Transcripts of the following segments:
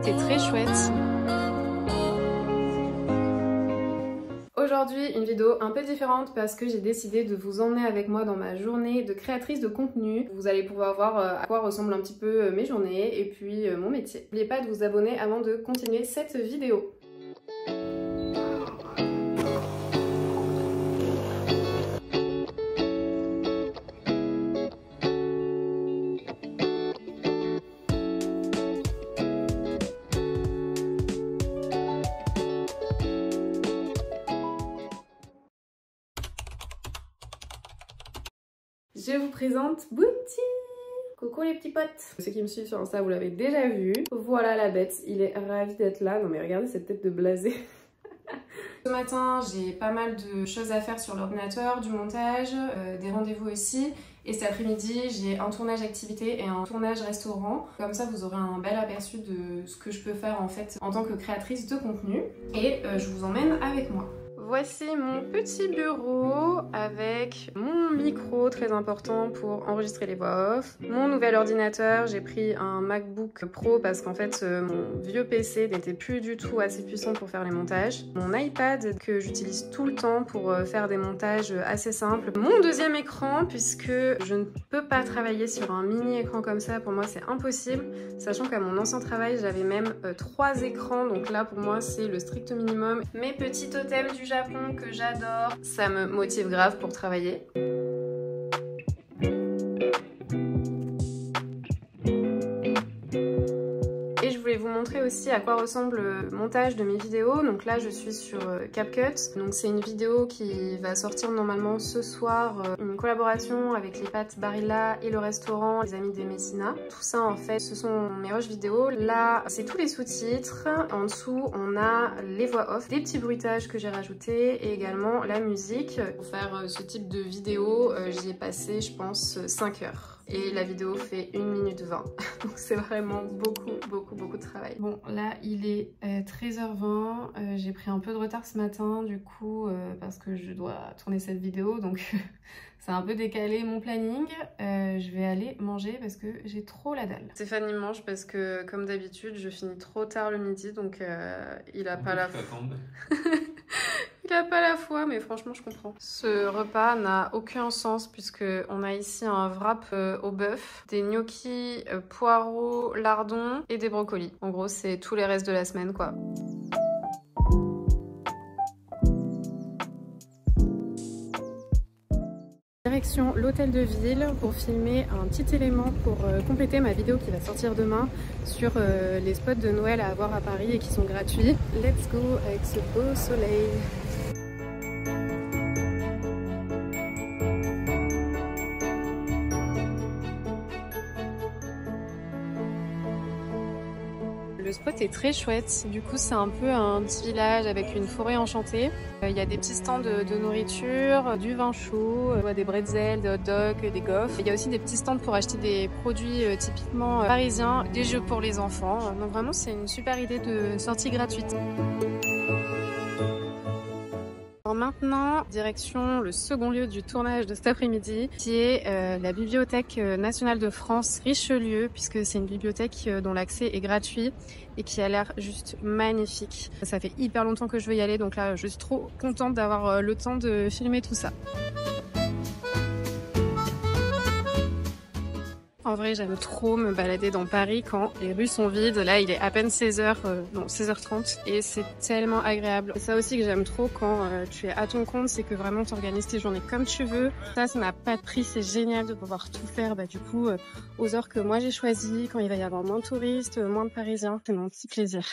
spot est très chouette. Aujourd'hui, une vidéo un peu différente parce que j'ai décidé de vous emmener avec moi dans ma journée de créatrice de contenu. Vous allez pouvoir voir à quoi ressemblent un petit peu mes journées et puis mon métier. N'oubliez pas de vous abonner avant de continuer cette vidéo. Je vous présente Bouti. Coucou les petits potes. Ceux qui me suivent sur Insta, vous l'avez déjà vu. Voilà la bête, il est ravi d'être là. Non mais regardez cette tête de blasé. Ce matin, j'ai pas mal de choses à faire sur l'ordinateur, du montage, des rendez-vous aussi. Et cet après-midi, j'ai un tournage activité et un tournage restaurant. Comme ça, vous aurez un bel aperçu de ce que je peux faire en fait en tant que créatrice de contenu. Et je vous emmène avec moi. Voici mon petit bureau avec mon micro très important pour enregistrer les voix off. Mon nouvel ordinateur, j'ai pris un MacBook Pro parce qu'en fait mon vieux PC n'était plus du tout assez puissant pour faire les montages. Mon iPad que j'utilise tout le temps pour faire des montages assez simples. Mon deuxième écran puisque je ne peux pas travailler sur un mini écran comme ça, pour moi c'est impossible. Sachant qu'à mon ancien travail j'avais même 3 écrans, donc là pour moi c'est le strict minimum. Mes petits totems du Japon que j'adore, ça me motive grave pour travailler. Vous montrer aussi à quoi ressemble le montage de mes vidéos. Donc là je suis sur CapCut, donc c'est une vidéo qui va sortir normalement ce soir, une collaboration avec les pâtes Barilla et le restaurant Les Amis des Messina. Tout ça en fait ce sont mes rushs vidéo. Là c'est tous les sous-titres, en dessous on a les voix off, des petits bruitages que j'ai rajoutés et également la musique. Pour faire ce type de vidéo j'y ai passé je pense 5 heures. Et la vidéo fait 1 minute 20, donc c'est vraiment beaucoup de travail. Bon là il est 13h20, j'ai pris un peu de retard ce matin du coup parce que je dois tourner cette vidéo, donc ça a un peu décalé mon planning. Je vais aller manger parce que j'ai trop la dalle. Stéphane il mange parce que comme d'habitude je finis trop tard le midi, donc il a pas la foi. Il a pas la foi, mais franchement je comprends. Ce repas n'a aucun sens puisque on a ici un wrap au bœuf, des gnocchis, poireaux, lardons et des brocolis. En gros c'est tous les restes de la semaine quoi. Direction l'hôtel de ville pour filmer un petit élément pour compléter ma vidéo qui va sortir demain sur les spots de Noël à avoir à Paris et qui sont gratuits. Let's go avec ce beau soleil. Le spot est très chouette, du coup c'est un peu un petit village avec une forêt enchantée. Il y a des petits stands de nourriture, du vin chaud, des bretzels, des hot dogs, des gaufres. Il y a aussi des petits stands pour acheter des produits typiquement parisiens, des jeux pour les enfants. Donc vraiment c'est une super idée de sortie gratuite. Alors maintenant, direction le second lieu du tournage de cet après-midi, qui est la Bibliothèque nationale de France Richelieu, puisque c'est une bibliothèque dont l'accès est gratuit et qui a l'air juste magnifique. Ça fait hyper longtemps que je veux y aller, donc là je suis trop contente d'avoir le temps de filmer tout ça. En vrai, j'aime trop me balader dans Paris quand les rues sont vides. Là, il est à peine 16h, non 16h30 et c'est tellement agréable. C'est ça aussi que j'aime trop quand tu es à ton compte, c'est que vraiment tu organises tes journées comme tu veux. Ça n'a pas de prix, c'est génial de pouvoir tout faire du coup aux heures que moi j'ai choisies, quand il va y avoir moins de touristes, moins de Parisiens. C'est mon petit plaisir.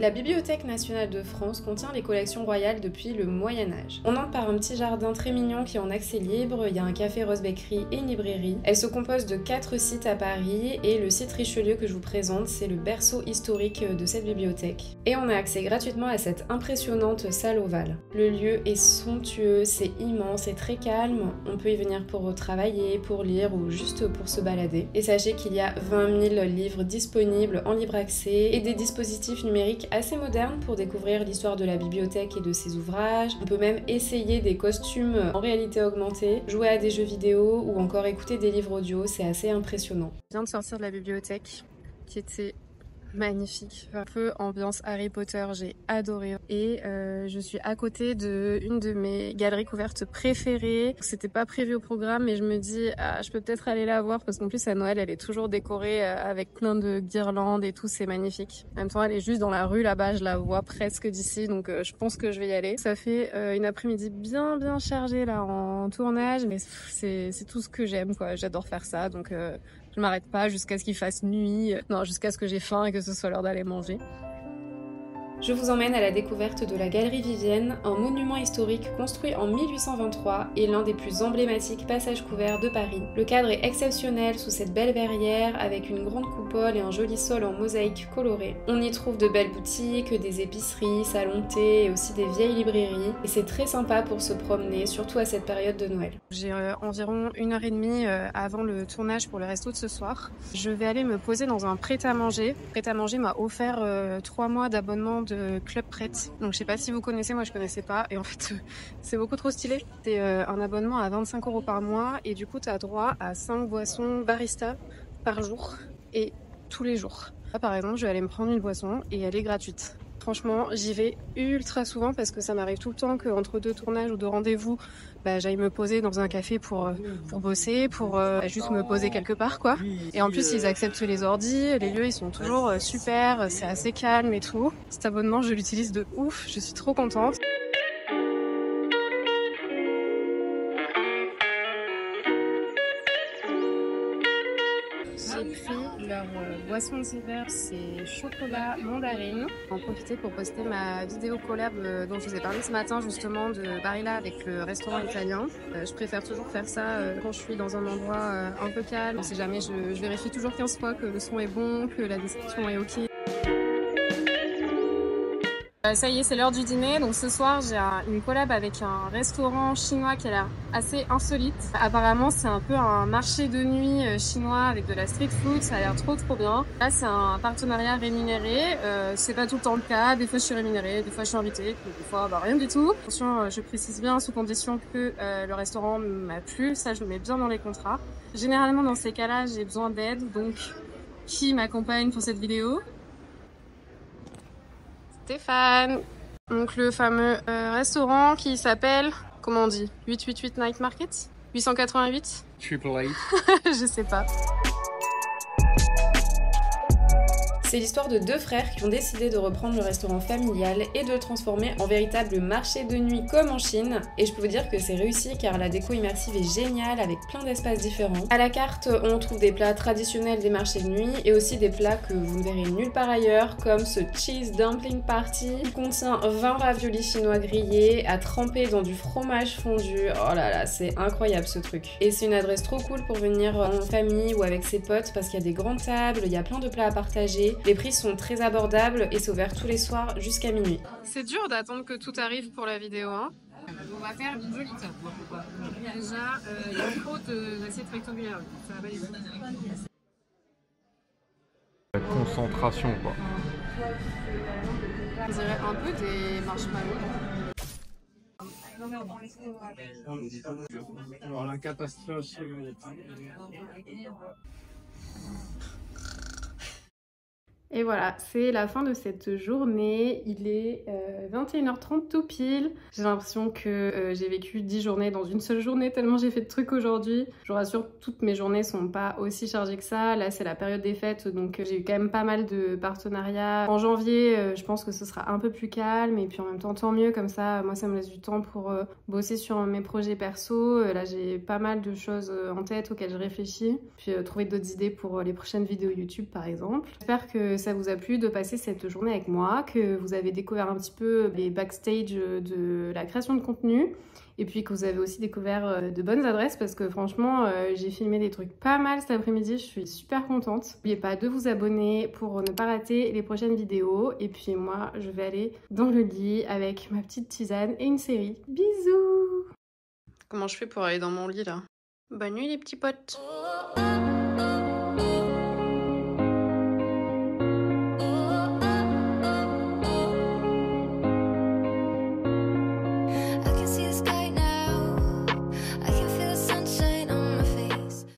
La Bibliothèque nationale de France contient les collections royales depuis le Moyen-Âge. On entre par un petit jardin très mignon qui est en accès libre, il y a un café Rose Bakery et une librairie. Elle se compose de 4 sites à Paris et le site Richelieu que je vous présente, c'est le berceau historique de cette bibliothèque. Et on a accès gratuitement à cette impressionnante salle ovale. Le lieu est somptueux, c'est immense et très calme. On peut y venir pour travailler, pour lire ou juste pour se balader. Et sachez qu'il y a 20 000 livres disponibles en libre accès et des dispositifs numériques assez moderne pour découvrir l'histoire de la bibliothèque et de ses ouvrages. On peut même essayer des costumes en réalité augmentée, jouer à des jeux vidéo ou encore écouter des livres audio, c'est assez impressionnant. Je viens de sortir de la bibliothèque qui était magnifique, un peu ambiance Harry Potter, j'ai adoré. Et je suis à côté de une de mes galeries couvertes préférées. C'était pas prévu au programme, mais je me dis je peux peut-être aller la voir parce qu'en plus à Noël elle est toujours décorée avec plein de guirlandes et tout, c'est magnifique. En même temps elle est juste dans la rue là-bas, je la vois presque d'ici, donc je pense que je vais y aller. Ça fait une après-midi bien chargée là en tournage, mais c'est tout ce que j'aime quoi, j'adore faire ça, donc je m'arrête pas jusqu'à ce qu'il fasse nuit, non, jusqu'à ce que j'ai faim et que ce soit l'heure d'aller manger. Je vous emmène à la découverte de la Galerie Vivienne, un monument historique construit en 1823 et l'un des plus emblématiques passages couverts de Paris. Le cadre est exceptionnel sous cette belle verrière avec une grande coupole et un joli sol en mosaïque colorée. On y trouve de belles boutiques, des épiceries, salons de thé et aussi des vieilles librairies. Et c'est très sympa pour se promener, surtout à cette période de Noël. J'ai environ 1h30 avant le tournage pour le resto de ce soir. Je vais aller me poser dans un prêt-à-manger. Prêt-à-manger m'a offert 3 mois d'abonnement de Club Prête. Donc je sais pas si vous connaissez, moi je connaissais pas et en fait c'est beaucoup trop stylé. C'est un abonnement à 25 € par mois et du coup tu as droit à 5 boissons barista par jour et tous les jours. Là, par exemple je vais aller me prendre une boisson et elle est gratuite. Franchement j'y vais ultra souvent parce que ça m'arrive tout le temps qu'entre 2 tournages ou 2 rendez-vous j'aille me poser dans un café pour bosser, pour juste me poser quelque part quoi. Et en plus ils acceptent les ordis, les lieux ils sont toujours super, c'est assez calme et tout. Cet abonnement je l'utilise de ouf, je suis trop contente. J'ai pris leur boisson d'hiver, c'est chocolat mandarine. J'en profiter pour poster ma vidéo collab dont je vous ai parlé ce matin justement de Barilla avec le restaurant italien. Je préfère toujours faire ça quand je suis dans un endroit un peu calme. Si jamais je vérifie toujours 15 fois que le son est bon, que la description est ok. Ça y est, c'est l'heure du dîner. Donc ce soir, j'ai une collab avec un restaurant chinois qui a l'air assez insolite. Apparemment, c'est un peu un marché de nuit chinois avec de la street food. Ça a l'air trop bien. Là, c'est un partenariat rémunéré. C'est pas tout le temps le cas. Des fois, je suis rémunérée, des fois, je suis invitée, puis des fois, rien du tout. Attention, je précise bien sous condition que le restaurant m'a plu. Ça, je le mets bien dans les contrats. Généralement, dans ces cas-là, j'ai besoin d'aide. Donc, qui m'accompagne pour cette vidéo ? Stéphane. Donc le fameux restaurant qui s'appelle, comment on dit, 888 Night Market 888 888. Je sais pas. C'est l'histoire de 2 frères qui ont décidé de reprendre le restaurant familial et de le transformer en véritable marché de nuit comme en Chine. Et je peux vous dire que c'est réussi car la déco immersive est géniale avec plein d'espaces différents. À la carte, on trouve des plats traditionnels des marchés de nuit et aussi des plats que vous ne verrez nulle part ailleurs, comme ce Cheese Dumpling Party qui contient 20 raviolis chinois grillés à tremper dans du fromage fondu. Oh là là, c'est incroyable ce truc. Et c'est une adresse trop cool pour venir en famille ou avec ses potes parce qu'il y a des grandes tables, il y a plein de plats à partager. Les prix sont très abordables et c'est ouvert tous les soirs jusqu'à minuit. C'est dur d'attendre que tout arrive pour la vidéo, hein. On va faire une jolie table. Déjà, il y a trop d'assiettes rectangulaires. Ça va pas les La concentration quoi. On dirait un peu des marshmallows. La catastrophe. Et voilà, c'est la fin de cette journée. Il est 21h30 tout pile. J'ai l'impression que j'ai vécu 10 journées dans une seule journée tellement j'ai fait de trucs aujourd'hui. Je vous rassure, toutes mes journées sont pas aussi chargées que ça. Là, c'est la période des fêtes, donc j'ai eu quand même pas mal de partenariats. En janvier, je pense que ce sera un peu plus calme et puis en même temps, tant mieux. Comme ça, moi, ça me laisse du temps pour bosser sur mes projets perso. Là, j'ai pas mal de choses en tête auxquelles je réfléchis. Puis trouver d'autres idées pour les prochaines vidéos YouTube, par exemple. J'espère que ça vous a plu de passer cette journée avec moi, que vous avez découvert un petit peu les backstage de la création de contenu et puis que vous avez aussi découvert de bonnes adresses parce que franchement j'ai filmé des trucs pas mal cet après-midi, je suis super contente. N'oubliez pas de vous abonner pour ne pas rater les prochaines vidéos et puis moi je vais aller dans le lit avec ma petite tisane et une série. Bisous! Comment je fais pour aller dans mon lit là? Bonne nuit les petits potes!